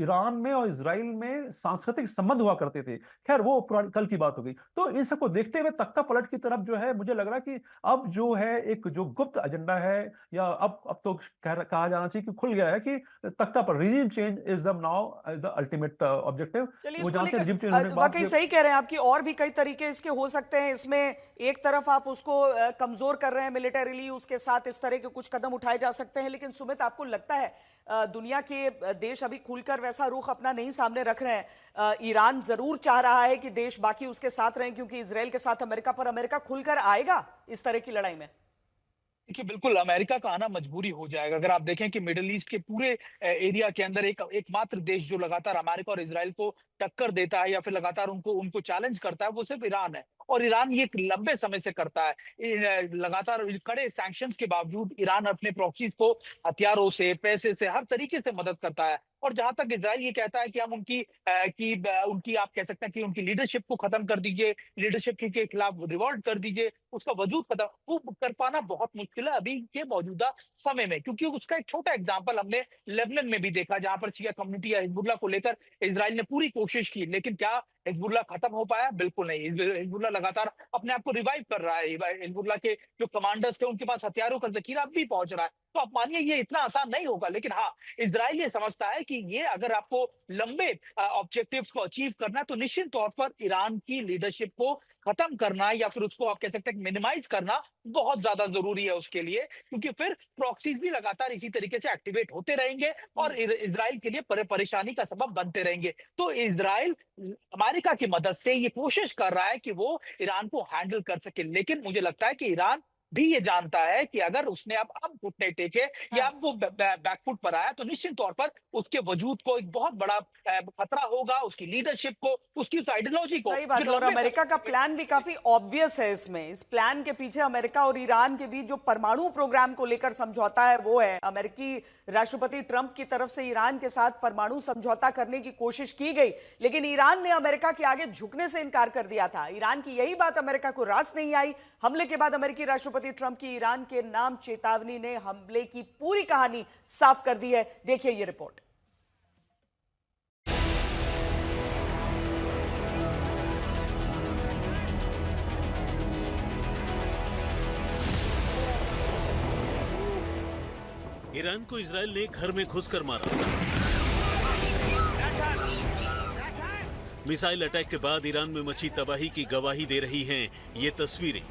[SPEAKER 5] ईरान में और इजराइल में सांस्कृतिक संबंध हुआ करते थे। खैर वो कल की बात हो गई। तो इन सबको देखते हुए तख्ता पलट की तरफ जो है मुझे लग रहा है कि अब जो है एक जो गुप्त एजेंडा है, या अब तो कहा जाना चाहिए कि खुल गया है कि तख्ता पर regime change is the now the ultimate objective.
[SPEAKER 1] चलिए,
[SPEAKER 5] वो
[SPEAKER 1] इसको
[SPEAKER 5] जहां से रिजीम चेंज होने के
[SPEAKER 1] लेकर
[SPEAKER 5] बाद
[SPEAKER 1] वाकई सही कह रहे हैं आपकी, और भी कई तरीके इसके हो सकते हैं। इसमें एक तरफ आप उसको कमजोर कर रहे हैं मिलिटरीली, उसके साथ इस तरह के कुछ कदम उठाए जा सकते हैं। लेकिन सुमित, आपको लगता है दुनिया के देश अभी खुलकर वैसा रुख अपना नहीं सामने रख रहे हैं? ईरान जरूर चाह रहा है कि देश बाकी उसके साथ रहें, क्योंकि इजराइल के साथ अमेरिका, पर अमेरिका खुलकर आएगा इस तरह की लड़ाई में?
[SPEAKER 4] देखिए, बिल्कुल अमेरिका का आना मजबूरी हो जाएगा। अगर आप देखें कि मिडल ईस्ट के पूरे एरिया के अंदर एकमात्र देश जो लगातार अमेरिका और इजराइल को टक्कर देता है या फिर लगातार उनको उनको चैलेंज करता है, वो सिर्फ ईरान है। और ईरान ये एक लंबे समय से करता है। लगातार कड़े सैंक्शंस के बावजूद ईरान अपने प्रॉक्सीज को हथियारों से, पैसे से, हर तरीके से मदद करता है। और जहां तक इजराइल ये कहता है कि हम उनकी आप कह सकते हैं कि उनकी लीडरशिप को खत्म कर दीजिए, लीडरशिप के खिलाफ रिवॉल्ट कर दीजिए, उसका वजूद खत्म, वो कर पाना बहुत मुश्किल है अभी के मौजूदा समय में। क्योंकि उसका एक छोटा एग्जाम्पल हमने लेबनान में भी देखा, जहां पर शिया कम्युनिटी या हिजबुल्लाह को लेकर इजराइल ने पूरी कोशिश की, लेकिन क्या हिजबुल्लाह खत्म हो पाया? बिल्कुल नहीं। हिजबुल्लाह लगातार अपने आप को रिवाइव कर रहा है। हिजबुल्लाह के जो कमांडर्स थे उनके पास हथियारों का ज़खीरा अब भी पहुंच रहा है। तो आप मानिए ये इतना आसान नहीं होगा, लेकिन हाँ, इज़राइल ये समझता है कि ये अगर आपको लंबे ऑब्जेक्टिव्स को अचीव करना है तो निश्चित तौर पर ईरान की लीडरशिप को खत्म करना या फिर उसको आप कह सकते हैं मिनिमाइज करना बहुत ज्यादा जरूरी है उसके लिए, क्योंकि फिर प्रॉक्सीज भी लगातार इसी तरीके से एक्टिवेट होते रहेंगे और इजराइल के लिए परेशानी का सबब बनते रहेंगे। तो इजराइल अमेरिका की मदद से ये कोशिश कर रहा है कि वो ईरान को हैंडल कर सके, लेकिन मुझे लगता है कि ईरान भी ये जानता है कि अगर उसने अब घुटने टेके या अब वो बैकफुट पर आया तो निश्चित तौर पर उसके वजूद को एक बहुत बड़ा खतरा होगा, उसकी लीडरशिप को, उसकी उस आइडियोलॉजी को।
[SPEAKER 1] सही बात है, और अमेरिका का प्लान भी काफी ऑब्वियस है इसमें। इस प्लान के पीछे अमेरिका और ईरान के बीच जो परमाणु प्रोग्राम को लेकर समझौता है वो है। अमेरिकी राष्ट्रपति ट्रंप की तरफ से ईरान के साथ परमाणु समझौता करने की कोशिश की गई, लेकिन ईरान ने अमेरिका के आगे झुकने से इनकार कर दिया था। ईरान की यही बात अमेरिका को रास नहीं आई। हमले के बाद अमेरिकी राष्ट्रपति ट्रंप की ईरान के नाम चेतावनी ने हमले की पूरी कहानी साफ कर दी है। देखिए ये रिपोर्ट।
[SPEAKER 8] ईरान को इजराइल ने घर में घुसकर मारा। मिसाइल अटैक के बाद ईरान में मची तबाही की गवाही दे रही हैं ये तस्वीरें।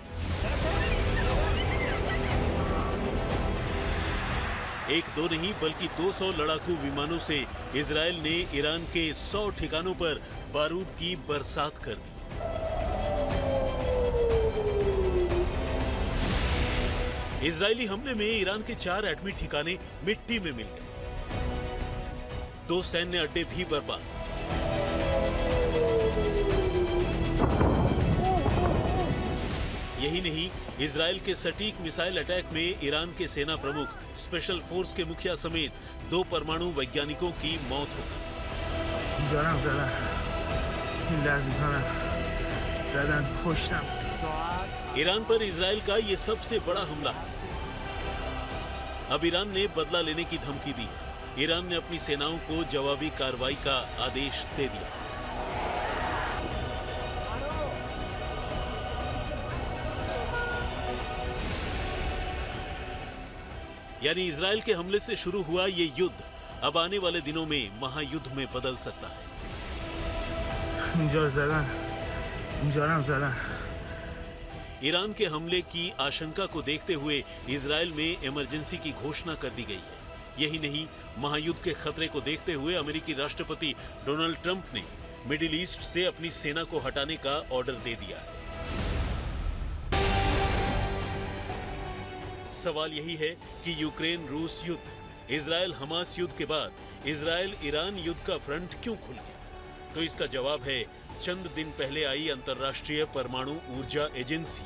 [SPEAKER 8] एक दो नहीं बल्कि 200 लड़ाकू विमानों से इजराइल ने ईरान के 100 ठिकानों पर बारूद की बरसात कर दी। इजरायली हमले में ईरान के 4 एटमी ठिकाने मिट्टी में मिल गए। 2 सैन्य अड्डे भी बर्बाद। यही नहीं, इजराइल के सटीक मिसाइल अटैक में ईरान के सेना प्रमुख, स्पेशल फोर्स के मुखिया समेत 2 परमाणु वैज्ञानिकों की मौत हो गई। ईरान पर इजराइल का ये सबसे बड़ा हमला है। अब ईरान ने बदला लेने की धमकी दी। ईरान ने अपनी सेनाओं को जवाबी कार्रवाई का आदेश दे दिया। यानी इजराइल के हमले से शुरू हुआ ये युद्ध अब आने वाले दिनों में महायुद्ध में बदल सकता है। ईरान के हमले की आशंका को देखते हुए इजराइल में इमरजेंसी की घोषणा कर दी गई है। यही नहीं, महायुद्ध के खतरे को देखते हुए अमेरिकी राष्ट्रपति डोनाल्ड ट्रंप ने मिडिल ईस्ट से अपनी सेना को हटाने का ऑर्डर दे दिया है। सवाल यही है कि यूक्रेन रूस युद्ध, इजराइल हमास युद्ध के बाद इजराइल ईरान युद्ध का फ्रंट क्यों खुल गया? तो इसका जवाब है चंद दिन पहले आई अंतर्राष्ट्रीय परमाणु ऊर्जा एजेंसी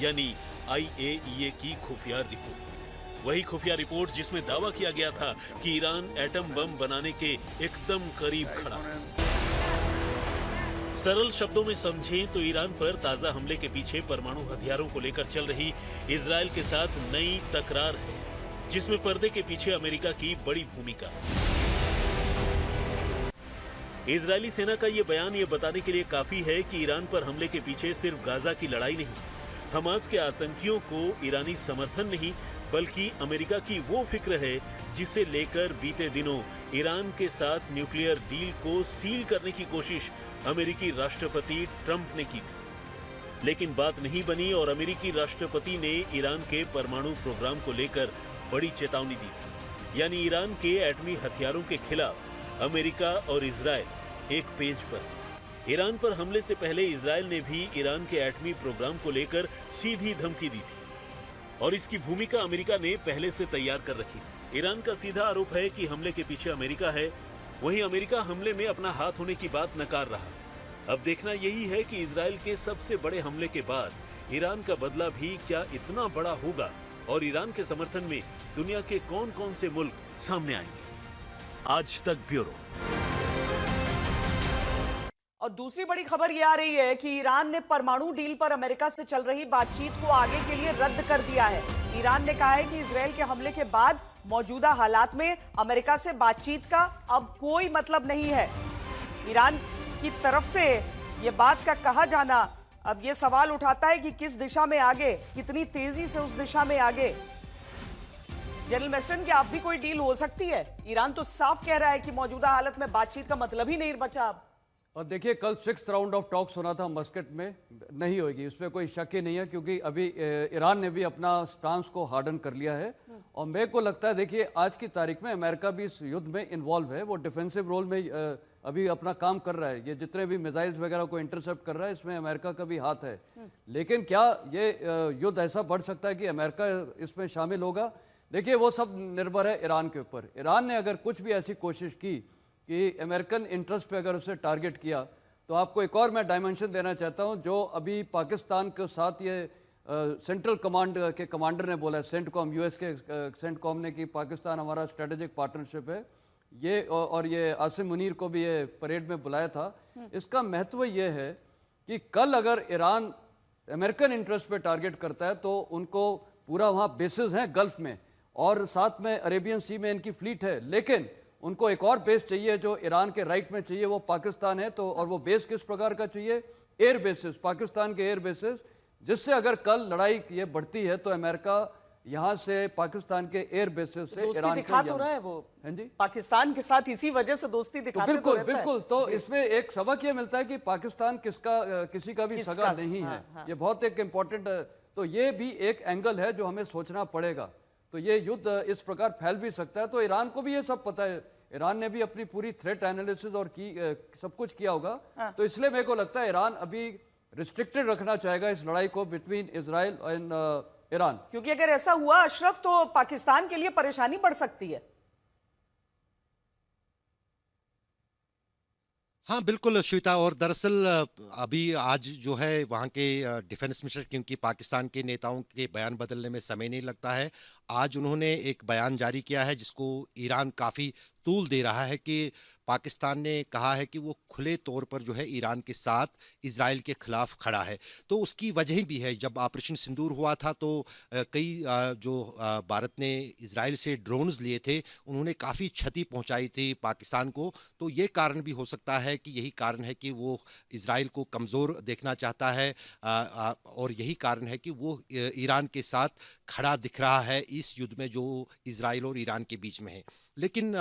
[SPEAKER 8] यानी IAEA की खुफिया रिपोर्ट। वही खुफिया रिपोर्ट जिसमें दावा किया गया था कि ईरान एटम बम बनाने के एकदम करीब खड़ा है। सरल शब्दों में समझें तो ईरान पर ताजा हमले के पीछे परमाणु हथियारों को लेकर चल रही इजराइल के साथ नई तकरार है, जिसमें पर्दे के पीछे अमेरिका की बड़ी भूमिका है। इजरायली सेना का ये बयान ये बताने के लिए काफी है कि ईरान पर हमले के पीछे सिर्फ गाजा की लड़ाई नहीं, हमास के आतंकियों को ईरानी समर्थन नहीं, बल्कि अमेरिका की वो फिक्र है जिसे लेकर बीते दिनों ईरान के साथ न्यूक्लियर डील को सील करने की कोशिश अमेरिकी राष्ट्रपति ट्रंप ने की थी। लेकिन बात नहीं बनी और अमेरिकी राष्ट्रपति ने ईरान के परमाणु प्रोग्राम को लेकर बड़ी चेतावनी दी थी। यानी ईरान के एटमी हथियारों के खिलाफ अमेरिका और इजराइल एक पेज पर। ईरान पर हमले से पहले इजराइल ने भी ईरान के एटमी प्रोग्राम को लेकर सीधी धमकी दी थी और इसकी भूमिका अमेरिका ने पहले से तैयार कर रखी। ईरान का सीधा आरोप है कि हमले के पीछे अमेरिका है, वहीं अमेरिका हमले में अपना हाथ होने की बात नकार रहा। अब देखना यही है कि इजराइल के सबसे बड़े हमले के बाद ईरान का बदला भी क्या इतना बड़ा होगा और ईरान के समर्थन में दुनिया के कौन-कौन से मुल्क सामने आएंगे। आज तक ब्यूरो।
[SPEAKER 1] और दूसरी बड़ी खबर यह आ रही है कि ईरान ने परमाणु डील पर अमेरिका से चल रही बातचीत को आगे के लिए रद्द कर दिया है। ईरान ने कहा है कि इजराइल के हमले के बाद मौजूदा हालात में अमेरिका से बातचीत का अब कोई मतलब नहीं है। ईरान की तरफ से ये बात का कहा जाना अब ये सवाल उठाता है कि किस दिशा में आगे, कितनी तेजी से उस दिशा में आगे। जनरल मेस्टन, क्या अब भी कोई डील हो सकती है? ईरान तो साफ कह रहा है कि मौजूदा हालत में बातचीत का मतलब ही नहीं बचा अब।
[SPEAKER 3] और देखिए, कल 6th राउंड ऑफ टॉक्स होना था मस्कट में, नहीं होगी, उसमें कोई शक ही नहीं है, क्योंकि अभी ईरान ने भी अपना स्टांस को हार्डन कर लिया है। और मेरे को लगता है, देखिए, आज की तारीख में अमेरिका भी इस युद्ध में इन्वॉल्व है, वो डिफेंसिव रोल में अभी अपना काम कर रहा है। ये जितने भी मिसाइल्स वगैरह को इंटरसेप्ट कर रहा है, इसमें अमेरिका का भी हाथ है। लेकिन क्या ये युद्ध ऐसा बढ़ सकता है कि अमेरिका इसमें शामिल होगा? देखिए, वो सब निर्भर है ईरान के ऊपर। ईरान ने अगर कुछ भी ऐसी कोशिश की कि अमेरिकन इंटरेस्ट पे अगर उसे टारगेट किया, तो आपको एक और मैं डायमेंशन देना चाहता हूं, जो अभी पाकिस्तान के साथ ये सेंट्रल कमांड के कमांडर ने बोला है, सेंटकॉम, यूएस के सेंटकॉम ने, कि पाकिस्तान हमारा स्ट्रेटेजिक पार्टनरशिप है ये, और ये आसिम मुनीर को भी ये परेड में बुलाया था। इसका महत्व ये है कि कल अगर ईरान अमेरिकन इंटरेस्ट पे टारगेट करता है, तो उनको पूरा वहाँ बेसिस हैं गल्फ में, और साथ में अरेबियन सी में इनकी फ्लीट है, लेकिन उनको एक और बेस चाहिए जो ईरान के राइट में चाहिए, वो पाकिस्तान है। तो और वो बेस किस प्रकार का चाहिए? एयर बेसिस, पाकिस्तान के एयर बेसिस, जिससे अगर कल लड़ाई ये बढ़ती है तो अमेरिका यहाँ से पाकिस्तान के एयर बेसिस से ईरान
[SPEAKER 1] दिखा तो रहा है वो,
[SPEAKER 3] हाँ जी,
[SPEAKER 1] पाकिस्तान के साथ इसी वजह से दोस्ती दिखाते
[SPEAKER 3] बिल्कुल
[SPEAKER 1] तो रहता
[SPEAKER 3] बिल्कुल।
[SPEAKER 1] है।
[SPEAKER 3] तो इसमें एक सबक ये मिलता है कि पाकिस्तान किसी का भी सगा नहीं है। ये बहुत एक इम्पोर्टेंट, तो ये भी एक एंगल है जो हमें सोचना पड़ेगा। तो ये युद्ध इस प्रकार फैल भी सकता है। तो ईरान को भी ये सब पता है, ईरान ने भी अपनी पूरी थ्रेट एनालिसिस और सब कुछ किया होगा। तो इसलिए मेरे को लगता है ईरान अभी रिस्ट्रिक्टेड रखना चाहेगा इस लड़ाई को बिटवीन इजराइल एंड ईरान,
[SPEAKER 1] क्योंकि अगर ऐसा हुआ अशरफ, तो पाकिस्तान के लिए परेशानी बढ़ सकती है।
[SPEAKER 7] हाँ, बिल्कुल श्वेता। और दरअसल अभी आज जो है वहाँ के डिफेंस मिनिस्टर, क्योंकि पाकिस्तान के नेताओं के बयान बदलने में समय नहीं लगता है, आज उन्होंने एक बयान जारी किया है जिसको ईरान काफ़ी तूल दे रहा है कि पाकिस्तान ने कहा है कि वो खुले तौर पर जो है ईरान के साथ इजराइल के खिलाफ खड़ा है। तो उसकी वजह भी है, जब ऑपरेशन सिंदूर हुआ था तो कई जो भारत ने इजराइल से ड्रोन्स लिए थे, उन्होंने काफ़ी क्षति पहुंचाई थी पाकिस्तान को। तो ये कारण भी हो सकता है कि यही कारण है कि वो इजराइल को कमज़ोर देखना चाहता है, और यही कारण है कि वो ईरान के साथ खड़ा दिख रहा है इस युद्ध में जो इजराइल और ईरान के बीच में है। लेकिन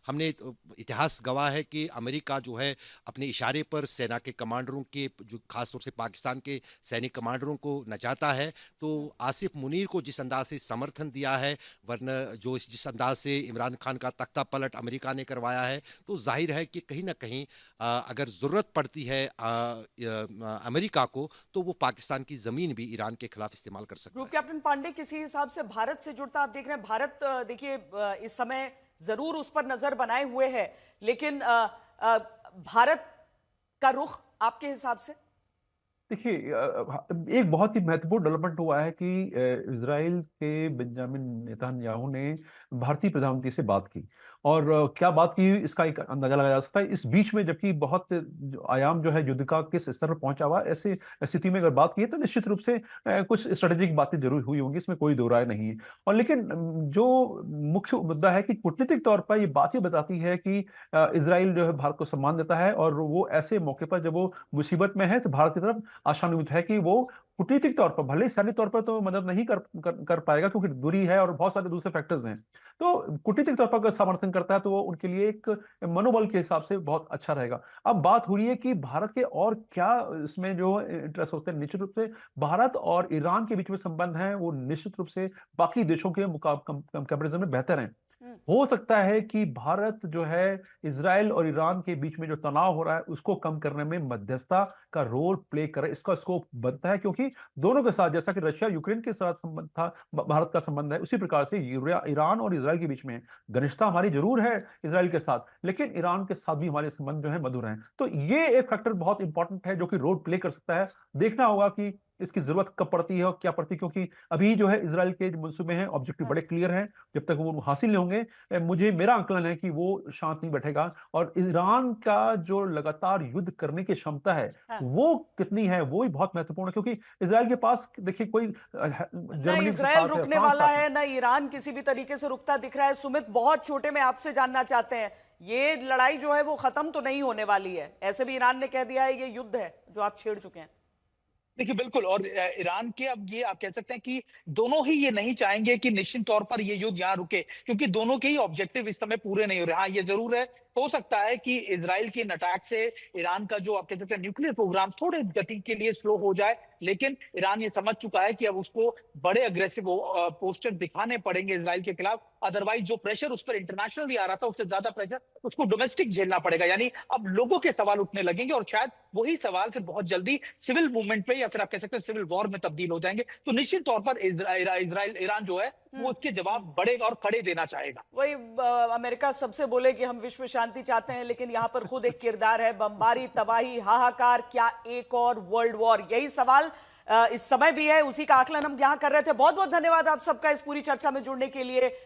[SPEAKER 7] हमने इतिहास गवाह है कि अमेरिका जो है अपने इशारे पर सेना के कमांडरों के, जो खासतौर से पाकिस्तान के सैनिक कमांडरों को नचाता है। तो आसिफ मुनीर को जिस अंदाज से समर्थन दिया है, वरना जिस अंदाज से इमरान खान का तख्ता पलट अमेरिका ने करवाया है, तो जाहिर है कि कहीं ना कहीं अगर ज़रूरत पड़ती है अमेरिका को, तो वो पाकिस्तान की ज़मीन भी ईरान के खिलाफ इस्तेमाल कर सकता है।
[SPEAKER 1] ग्रुप कैप्टन पांडे, किसी हिसाब से भारत से जुड़ता आप देख रहे हैं, भारत देखिए इस समय जरूर उस पर नजर बनाए हुए है, लेकिन भारत का रुख आपके हिसाब से?
[SPEAKER 5] देखिए, एक बहुत ही महत्वपूर्ण डेवलपमेंट हुआ है कि इजराइल के बेंजामिन नेतन्याहू ने भारतीय प्रधानमंत्री से बात की, और क्या बात की इसका एक अंदाजा लगाया जा सकता है। इस बीच में जबकि बहुत आयाम जो है युद्ध का किस स्तर पर पहुंचा हुआ, ऐसे स्थिति में अगर बात की है तो निश्चित रूप से कुछ स्ट्रेटेजिक बातें जरूर हुई होंगी, इसमें कोई दो राय नहीं है। और लेकिन जो मुख्य मुद्दा है कि कूटनीतिक तौर पर ये बात ही बताती है कि इजराइल जो है भारत को सम्मान देता है, और वो ऐसे मौके पर जब वो मुसीबत में है तो भारत की तरफ आशान्वित है कि वो कूटनीतिक तौर पर, भले सैन्य तौर पर तो मदद नहीं कर पाएगा क्योंकि दूरी है और बहुत सारे दूसरे फैक्टर्स हैं, तो कूटनीतिक तौर पर अगर समर्थन करता है तो वो उनके लिए एक मनोबल के हिसाब से बहुत अच्छा रहेगा। अब बात हो रही है कि भारत के और क्या इसमें जो इंटरेस्ट होते हैं। निश्चित रूप से भारत और ईरान के बीच में संबंध है वो निश्चित रूप से बाकी देशों के कंपैरिजन में बेहतर है। हो सकता है कि भारत जो है इजराइल और ईरान के बीच में जो तनाव हो रहा है उसको कम करने में मध्यस्थता का रोल प्ले करे, इसका स्कोप बनता है, क्योंकि दोनों के साथ, जैसा कि रशिया यूक्रेन के साथ संबंध था, भारत का संबंध है, उसी प्रकार से ईरान और इजराइल के बीच में घनिष्ठता हमारी जरूर है इजराइल के साथ, लेकिन ईरान के साथ भी हमारे संबंध जो है मधुर हैं। तो ये एक फैक्टर बहुत इंपॉर्टेंट है जो कि रोल प्ले कर सकता है। देखना होगा कि इसकी जरूरत कब पड़ती है और क्या पड़ती है, क्योंकि अभी जो है इसराइल के जो मंसूबे हैं, ऑब्जेक्टिव बड़े क्लियर हैं। जब तक वो हासिल नहीं होंगे, मेरा आंकलन है कि वो शांत नहीं बैठेगा। और ईरान का जो लगातार युद्ध करने की क्षमता है,
[SPEAKER 1] हाँ।
[SPEAKER 5] वो कितनी है, वो भी बहुत महत्वपूर्ण है, क्योंकि इसराइल के पास देखिए कोई
[SPEAKER 1] न
[SPEAKER 5] जर्मनी के
[SPEAKER 1] इजराइल
[SPEAKER 5] साथ है,
[SPEAKER 1] रुकने
[SPEAKER 5] फ्रांस
[SPEAKER 1] वाला
[SPEAKER 5] साथ
[SPEAKER 1] है, न ईरान किसी भी तरीके से रुकता दिख रहा है। सुमित, बहुत छोटे में आपसे जानना चाहते हैं, ये लड़ाई जो है वो खत्म तो नहीं होने वाली है? ऐसे भी ईरान ने कह दिया है ये युद्ध है जो आप छेड़ चुके हैं।
[SPEAKER 4] देखिए बिल्कुल, और ईरान के अब ये आप कह सकते हैं कि दोनों ही ये नहीं चाहेंगे कि निश्चित तौर पर ये युद्ध यहाँ रुके, क्योंकि दोनों के ही ऑब्जेक्टिव इस समय पूरे नहीं हो रहे। हाँ, ये जरूर है, हो सकता है कि इजराइल के इन अटैक से ईरान का जो आप कह सकते हैं न्यूक्लियर प्रोग्राम थोड़े गति के लिए स्लो हो जाए, लेकिन ईरान ये समझ चुका है कि अब उसको बड़े अग्रेसिव पोस्टर दिखाने पड़ेंगे इजराइल के खिलाफ। अदरवाइज जो प्रेशर उस पर इंटरनेशनली आ रहा था, उससे ज्यादा प्रेशर उसको डोमेस्टिक झेलना पड़ेगा। यानी अब लोगों के सवाल उठने लगेंगे और शायद वही सवाल फिर बहुत जल्दी सिविल मूवमेंट पे या फिर आप कह सकते हैं सिविल वॉर में तब्दील हो जाएंगे। तो निश्चित तौर पर इजराइल ईरान जो है वो उसके जवाब बड़े और कड़े देना चाहेगा।
[SPEAKER 1] वही अमेरिका सबसे बोले कि हम विश्व शांति चाहते हैं, लेकिन यहाँ पर खुद एक किरदार है, बमबारी, तबाही, हाहाकार, क्या एक और वर्ल्ड वॉर? यही सवाल इस समय भी है, उसी का आकलन हम यहाँ कर रहे थे। बहुत बहुत धन्यवाद आप सबका इस पूरी चर्चा में जुड़ने के लिए।